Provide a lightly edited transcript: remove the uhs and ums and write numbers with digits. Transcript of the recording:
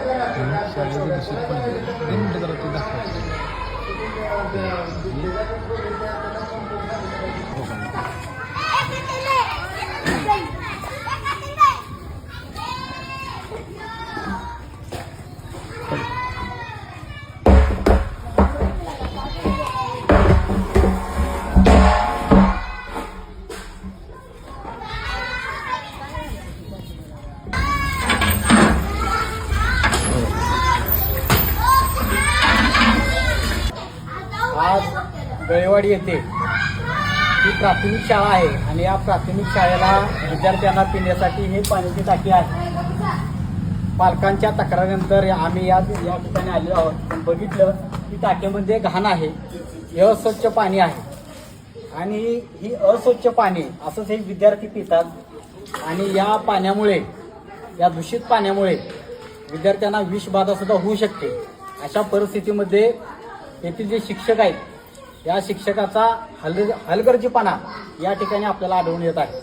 शाळेचं दूषित पाणी दोन मिनिटं जरा ते दाखवा. आज गळेवाडी येथे ही प्राथमिक शाळा आहे आणि या प्राथमिक शाळेला विद्यार्थ्यांना पिण्यासाठी हे पाण्याची टाकी आहे. पालकांच्या तक्रारीनंतर आम्ही या ठिकाणी आलेलो आहोत. बघितलं की टाकीमध्ये घाण आहे, हे अस्वच्छ पाणी आहे आणि ही अस्वच्छ पाणी असंच हे विद्यार्थी पितात आणि या पाण्यामुळे, या दूषित पाण्यामुळे विद्यार्थ्यांना विषबाधा सुद्धा होऊ शकते. अशा परिस्थितीमध्ये येथील जे शिक्षक आहेत, या शिक्षकाचा हलगर्जीपणा या ठिकाणी आपल्याला आढळून येत आहे.